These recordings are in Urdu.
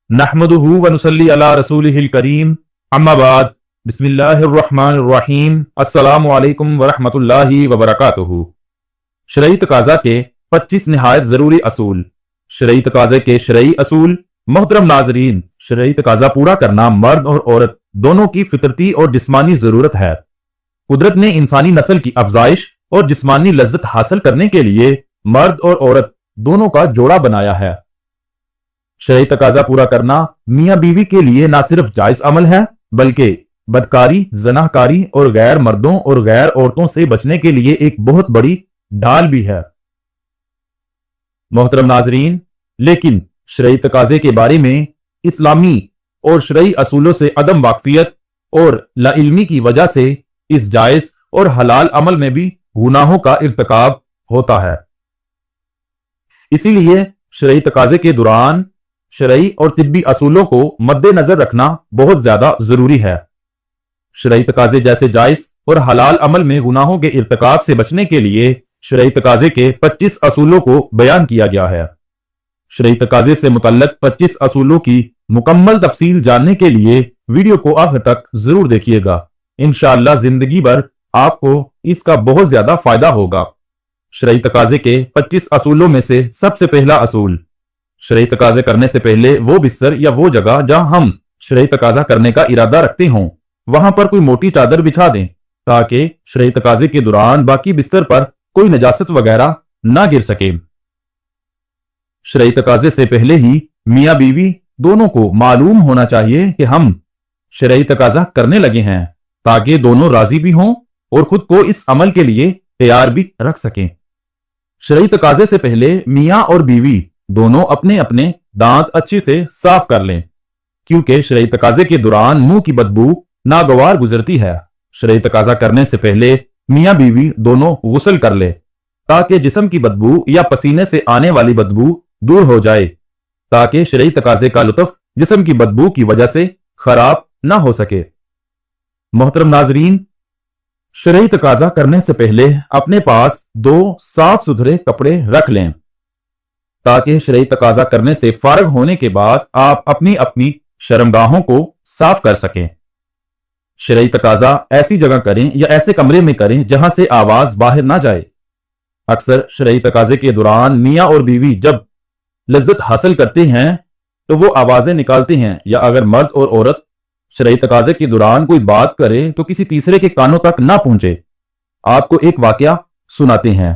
نحمدہ ونصلی علی رسولہ الکریم اما بعد بسم اللہ الرحمن الرحیم السلام علیکم ورحمۃ اللہ وبرکاتہ۔ شرعی تقاضا کے 25 نہایت ضروری اصول۔ شرعی تقاضے کے شرعی اصول۔ محترم ناظرین، شرعی تقاضا پورا کرنا مرد اور عورت دونوں کی فطرتی اور جسمانی ضرورت ہے۔ قدرت نے انسانی نسل کی افزائش اور جسمانی لذت حاصل کرنے کے لیے مرد اور عورت دونوں کا جوڑا بنایا ہے۔ شرعی تقاضا پورا کرنا میاں بیوی کے لیے نہ صرف جائز عمل ہے بلکہ بدکاری، زناکاری اور غیر مردوں اور غیر عورتوں سے بچنے کے لیے ایک بہت بڑی ڈھال بھی ہے۔ محترم ناظرین، لیکن شرعی تقاضے کے بارے میں اسلامی اور شرعی اصولوں سے عدم واقفیت اور لا علمی کی وجہ سے اس جائز اور حلال عمل میں بھی گناہوں کا ارتکاب ہوتا ہے۔ اسی لیے شرعی تقاضے کے دوران شرعی اور طبی اصولوں کو مد نظر رکھنا بہت زیادہ ضروری ہے۔ شرعی تقاضے جیسے جائز اور حلال عمل میں گناہوں کے ارتکاب سے بچنے کے لیے شرعی تقاضے کے 25 اصولوں کو بیان کیا گیا ہے۔ شرعی تقاضے سے متعلق 25 اصولوں کی مکمل تفصیل جاننے کے لیے ویڈیو کو آخر تک ضرور دیکھیے گا۔ انشاءاللہ زندگی بھر آپ کو اس کا بہت زیادہ فائدہ ہوگا۔ شرعی تقاضے کے 25 اصولوں میں سے سب سے پہلا اصول: شرعی تقاضے کرنے سے پہلے وہ بستر یا وہ جگہ جہاں ہم شرعی تقاضا کرنے کا ارادہ رکھتے ہوں وہاں پر کوئی موٹی چادر بچھا دیں تاکہ شرعی تقاضے کے دوران باقی بستر پر کوئی نجاست وغیرہ نہ گر سکے۔ شرعی تقاضے سے پہلے ہی میاں بیوی دونوں کو معلوم ہونا چاہیے کہ ہم شرعی تقاضا کرنے لگے ہیں تاکہ دونوں راضی بھی ہوں اور خود کو اس عمل کے لیے تیار بھی رکھ سکیں۔ شرعی تقاضے سے پہلے میاں اور بیوی دونوں اپنے اپنے دانت اچھے سے صاف کر لیں، کیونکہ شرعی تقاضے کے دوران منہ کی بدبو ناگوار گزرتی ہے۔ شرعی تقاضا کرنے سے پہلے میاں بیوی دونوں غسل کر لیں تاکہ جسم کی بدبو یا پسینے سے آنے والی بدبو دور ہو جائے، تاکہ شرعی تقاضے کا لطف جسم کی بدبو کی وجہ سے خراب نہ ہو سکے۔ محترم ناظرین، شرعی تقاضا کرنے سے پہلے اپنے پاس 2 صاف ستھرے کپڑے رکھ لیں تاکہ شرعی تقاضا کرنے سے فارغ ہونے کے بعد آپ اپنی اپنی شرمگاہوں کو صاف کر سکیں۔ شرعی تقاضا ایسی جگہ کریں یا ایسے کمرے میں کریں جہاں سے آواز باہر نہ جائے۔ اکثر شرعی تقاضے کے دوران میاں اور بیوی جب لذت حاصل کرتے ہیں تو وہ آوازیں نکالتے ہیں، یا اگر مرد اور عورت شرعی تقاضے کے دوران کوئی بات کرے تو کسی تیسرے کے کانوں تک نہ پہنچے۔ آپ کو ایک واقعہ سناتے ہیں۔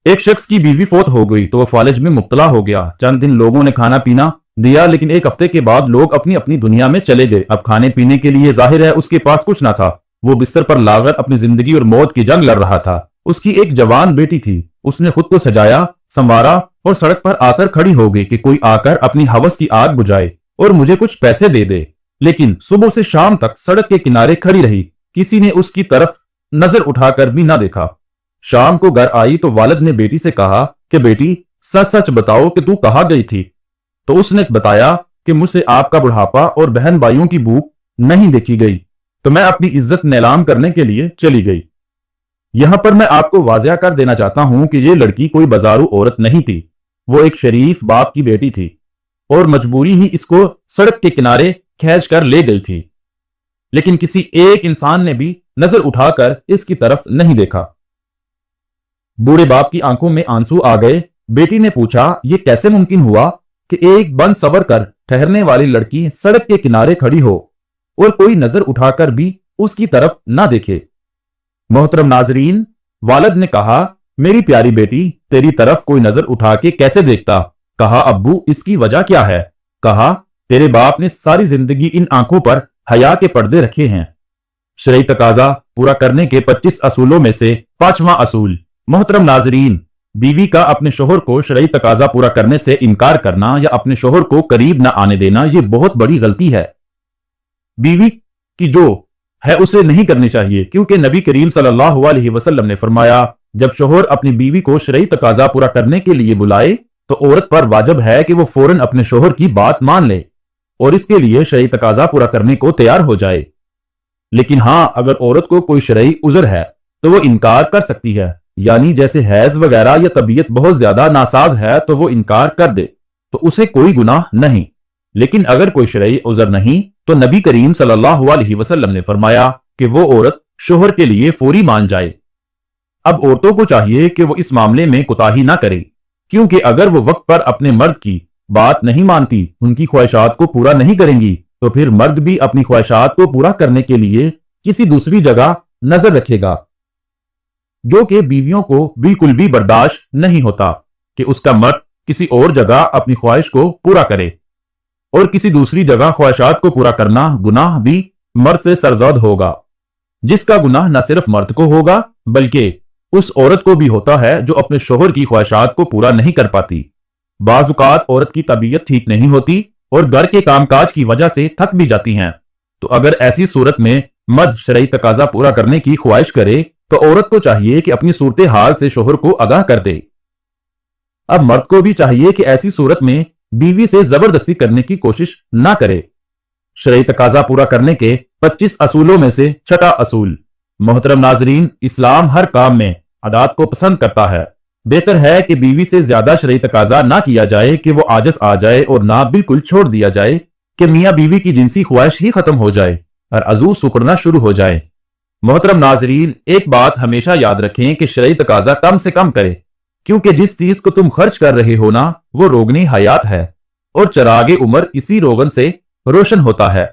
ایک شخص کی بیوی فوت ہو گئی تو وہ فالج میں مبتلا ہو گیا۔ چند دن لوگوں نے کھانا پینا دیا، لیکن ایک ہفتے کے بعد لوگ اپنی اپنی دنیا میں چلے گئے۔ اب کھانے پینے کے لیے ظاہر ہے اس کے پاس کچھ نہ تھا۔ وہ بستر پر لاغر اپنی زندگی اور موت کی جنگ لڑ رہا تھا۔ اس کی ایک جوان بیٹی تھی۔ اس نے خود کو سجایا، سنوارا اور سڑک پر آ کر کھڑی ہو گئی کہ کوئی آ کر اپنی ہوس کی آگ بجھائے اور مجھے کچھ پیسے دے دے۔ لیکن صبح سے شام تک سڑک کے کنارے کھڑی رہی، کسی نے اس کی طرف نظر اٹھا کر بھی نہ دیکھا۔ شام کو گھر آئی تو والد نے بیٹی سے کہا کہ بیٹی سچ سچ بتاؤ کہ تو کہاں گئی تھی؟ تو اس نے بتایا کہ مجھ سے آپ کا بڑھاپا اور بہن بھائیوں کی بھوک نہیں دیکھی گئی، تو میں اپنی عزت نیلام کرنے کے لیے چلی گئی۔ یہاں پر میں آپ کو واضح کر دینا چاہتا ہوں کہ یہ لڑکی کوئی بازارو عورت نہیں تھی، وہ ایک شریف باپ کی بیٹی تھی اور مجبوری ہی اس کو سڑک کے کنارے کھینچ کر لے گئی تھی، لیکن کسی ایک انسان نے بھی نظر اٹھا کر اس کی طرف نہیں دیکھا۔ بوڑھے باپ کی آنکھوں میں آنسو آ گئے۔ بیٹی نے پوچھا یہ کیسے ممکن ہوا کہ ایک بن صبر کر ٹھہرنے والی لڑکی سڑک کے کنارے کھڑی ہو اور کوئی نظر اٹھا کر بھی اس کی طرف نہ دیکھے؟ محترم ناظرین، والد نے کہا میری پیاری بیٹی تیری طرف کوئی نظر اٹھا کے کیسے دیکھتا؟ کہا ابو اس کی وجہ کیا ہے؟ کہا تیرے باپ نے ساری زندگی ان آنکھوں پر حیا کے پردے رکھے ہیں۔ شرعی تقاضا پورا کرنے کے 25 اصولوں میں سے 5واں اصول: محترم ناظرین، بیوی کا اپنے شوہر کو شرعی تقاضا پورا کرنے سے انکار کرنا یا اپنے شوہر کو قریب نہ آنے دینا یہ بہت بڑی غلطی ہے۔ بیوی کی جو ہے اسے نہیں کرنی چاہیے، کیونکہ نبی کریم صلی اللہ علیہ وسلم نے فرمایا جب شوہر اپنی بیوی کو شرعی تقاضا پورا کرنے کے لیے بلائے تو عورت پر واجب ہے کہ وہ فوراً اپنے شوہر کی بات مان لے اور اس کے لیے شرعی تقاضا پورا کرنے کو تیار ہو جائے۔ لیکن ہاں، اگر عورت کو کوئی شرعی عذر ہے تو وہ انکار کر سکتی ہے، یعنی جیسے حیض وغیرہ یا طبیعت بہت زیادہ ناساز ہے تو وہ انکار کر دے تو اسے کوئی گناہ نہیں، لیکن اگر کوئی شرعی عذر نہیں تو نبی کریم صلی اللہ علیہ وسلم نے فرمایا کہ وہ عورت شوہر کے لیے فوری مان جائے۔ اب عورتوں کو چاہیے کہ وہ اس معاملے میں کوتاہی نہ کرے، کیونکہ اگر وہ وقت پر اپنے مرد کی بات نہیں مانتی، ان کی خواہشات کو پورا نہیں کریں گی، تو پھر مرد بھی اپنی خواہشات کو پورا کرنے کے لیے کسی دوسری جگہ نظر رکھے گا، جو کہ بیویوں کو بالکل بھی برداشت نہیں ہوتا کہ اس کا مرد کسی اور جگہ اپنی خواہش کو پورا کرے، اور کسی دوسری جگہ خواہشات کو پورا کرنا گناہ بھی مرد سے سرزد ہوگا، جس کا گناہ نہ صرف مرد کو ہوگا بلکہ اس عورت کو بھی ہوتا ہے جو اپنے شوہر کی خواہشات کو پورا نہیں کر پاتی۔ بعض اوقات عورت کی طبیعت ٹھیک نہیں ہوتی اور گھر کے کام کاج کی وجہ سے تھک بھی جاتی ہیں، تو اگر ایسی صورت میں مرد شرعی تقاضا پورا کرنے کی خواہش کرے تو عورت کو چاہیے کہ اپنی صورتحال سے شوہر کو آگاہ کر دے۔ اب مرد کو بھی چاہیے کہ ایسی صورت میں بیوی سے زبردستی کرنے کی کوشش نہ کرے۔ شرعی تقاضا پورا کرنے کے 25 اصولوں میں سے چھٹا اصول۔ محترم ناظرین، اسلام ہر کام میں عادات کو پسند کرتا ہے۔ بہتر ہے کہ بیوی سے زیادہ شرعی تقاضا نہ کیا جائے کہ وہ عاجز آ جائے، اور نہ بالکل چھوڑ دیا جائے کہ میاں بیوی کی جنسی خواہش ہی ختم ہو جائے اور عضو سکڑنا شروع ہو جائے۔ محترم ناظرین، ایک بات ہمیشہ یاد رکھیں کہ شرعی تقاضا کم سے کم کرے، کیونکہ جس چیز کو تم خرچ کر رہے ہو نا، وہ روغن حیات ہے، اور چراغ عمر اسی روغن سے روشن ہوتا ہے۔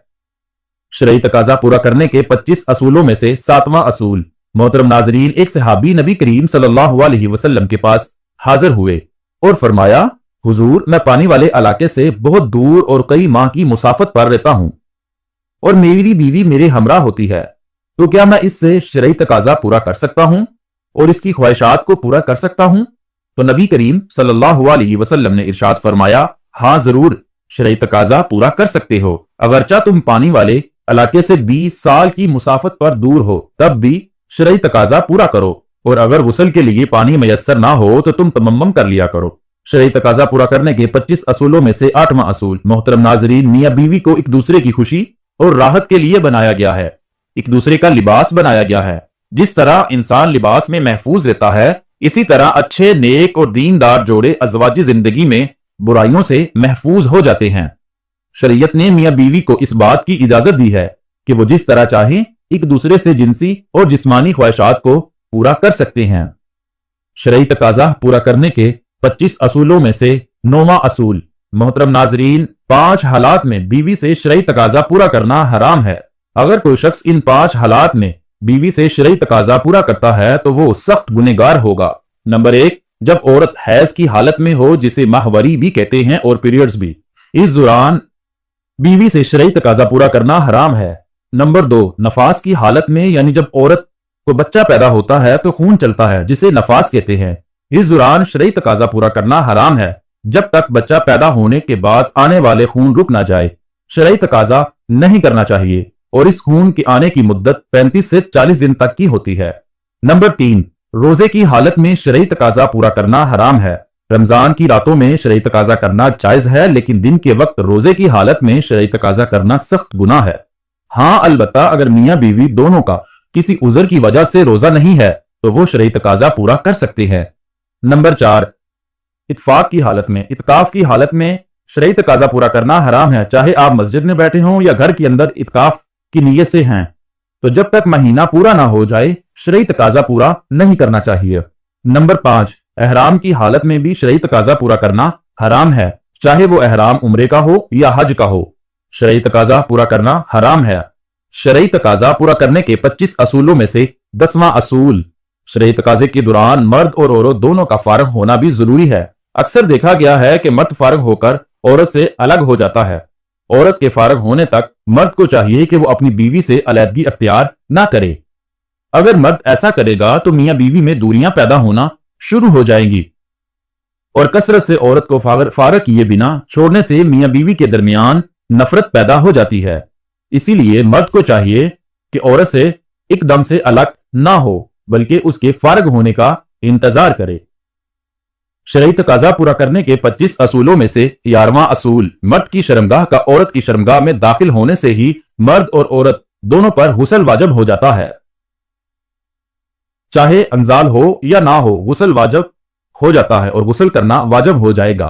شرعی تقاضا پورا کرنے کے 25 اصولوں میں سے 7واں اصول۔ محترم ناظرین، ایک صحابی نبی کریم صلی اللہ علیہ وسلم کے پاس حاضر ہوئے اور فرمایا، حضور، میں پانی والے علاقے سے بہت دور اور کئی ماہ کی مسافت پر رہتا ہوں، اور میری بیوی میرے ہمراہ ہوتی ہے، تو کیا میں اس سے شرعی تقاضا پورا کر سکتا ہوں اور اس کی خواہشات کو پورا کر سکتا ہوں؟ تو نبی کریم صلی اللہ علیہ وسلم نے ارشاد فرمایا، ہاں ضرور، شرعی تقاضا پورا کر سکتے ہو، اگرچہ تم پانی والے علاقے سے 20 سال کی مسافت پر دور ہو، تب بھی شرعی تقاضا پورا کرو، اور اگر غسل کے لیے پانی میسر نہ ہو تو تم تیمم کر لیا کرو۔ شرعی تقاضا پورا کرنے کے 25 اصولوں میں سے 8واں اصول۔ محترم ناظرین، میاں بیوی کو ایک دوسرے کی خوشی اور راحت کے لیے بنایا گیا ہے، ایک دوسرے کا لباس بنایا گیا ہے۔ جس طرح انسان لباس میں محفوظ رہتا ہے، اسی طرح اچھے، نیک اور دیندار جوڑے ازواجی زندگی میں برائیوں سے محفوظ ہو جاتے ہیں۔ شریعت نے میاں بیوی کو اس بات کی اجازت دی ہے کہ وہ جس طرح چاہیں ایک دوسرے سے جنسی اور جسمانی خواہشات کو پورا کر سکتے ہیں۔ شرعی تقاضا پورا کرنے کے 25 اصولوں میں سے 9واں اصول۔ محترم ناظرین، 5 حالات میں بیوی سے شرعی تقاضا پورا کرنا حرام ہے۔ اگر کوئی شخص ان 5 حالات میں بیوی سے شرعی تقاضا پورا کرتا ہے تو وہ سخت گنہگار ہوگا۔ نمبر 1، جب عورت حیض کی حالت میں ہو، جسے ماہواری بھی کہتے ہیں اور پیریڈز بھی، اس دوران بیوی سے شرعی تقاضا پورا کرنا حرام ہے۔ نمبر 2، نفاس کی حالت میں، یعنی جب عورت کو بچہ پیدا ہوتا ہے تو خون چلتا ہے، جسے نفاس کہتے ہیں، اس دوران شرعی تقاضا پورا کرنا حرام ہے جب تک بچہ پیدا ہونے کے بعد آنے والے خون رک نہ جائے۔ شرعی تقاضا نہیں کرنا چاہیے، اور اس خون کے آنے کی مدت 35 سے 40 دن تک کی ہوتی ہے۔ نمبر 3، روزے کی حالت میں شرعی تقاضا پورا کرنا حرام ہے۔ رمضان کی راتوں میں شرعی تقاضا کرنا جائز ہے، لیکن دن کے وقت روزے کی حالت میں شرعی تقاضا کرنا سخت گناہ ہے۔ ہاں، البتہ اگر میاں بیوی دونوں کا کسی عذر کی وجہ سے روزہ نہیں ہے تو وہ شرعی تقاضا پورا کر سکتے ہیں۔ نمبر 4، اتفاق کی حالت میں، اعتکاف کی حالت میں شرعی تقاضا پورا کرنا حرام ہے، چاہے آپ مسجد میں بیٹھے ہوں یا گھر کے اندر اعتکاف کی نیت سے ہیں، تو جب تک مہینہ پورا نہ ہو جائے شرعی تقاضا پورا نہیں کرنا چاہیے۔ نمبر 5، احرام کی حالت میں بھی شرعی تقاضا پورا کرنا حرام ہے، چاہے وہ احرام عمرے کا ہو یا حج کا ہو، شرعی تقاضا پورا کرنا حرام ہے۔ شرعی تقاضا پورا کرنے کے 25 اصولوں میں سے 10واں اصول۔ شرعی تقاضے کے دوران مرد اور عورت دونوں کا فارغ ہونا بھی ضروری ہے۔ اکثر دیکھا گیا ہے کہ مرد فارغ ہو کر عورت سے الگ ہو جاتا ہے۔ عورت کے فارغ ہونے تک مرد کو چاہیے کہ وہ اپنی بیوی سے علیحدگی اختیار نہ کرے۔ اگر مرد ایسا کرے گا تو میاں بیوی میں دوریاں پیدا ہونا شروع ہو جائیں گی، اور کثرت سے عورت کو فارغ کیے بنا چھوڑنے سے میاں بیوی کے درمیان نفرت پیدا ہو جاتی ہے۔ اسی لیے مرد کو چاہیے کہ عورت سے ایک دم سے الگ نہ ہو، بلکہ اس کے فارغ ہونے کا انتظار کرے۔ شرعی تقاضا پورا کرنے کے 25 اصولوں میں سے 11واں اصول۔ مرد کی شرمگاہ کا عورت کی شرمگاہ میں داخل ہونے سے ہی مرد اور عورت دونوں پر غسل واجب ہو جاتا ہے۔ چاہے انزال ہو یا نہ ہو، غسل واجب ہو جاتا ہے اور غسل کرنا واجب ہو جائے گا۔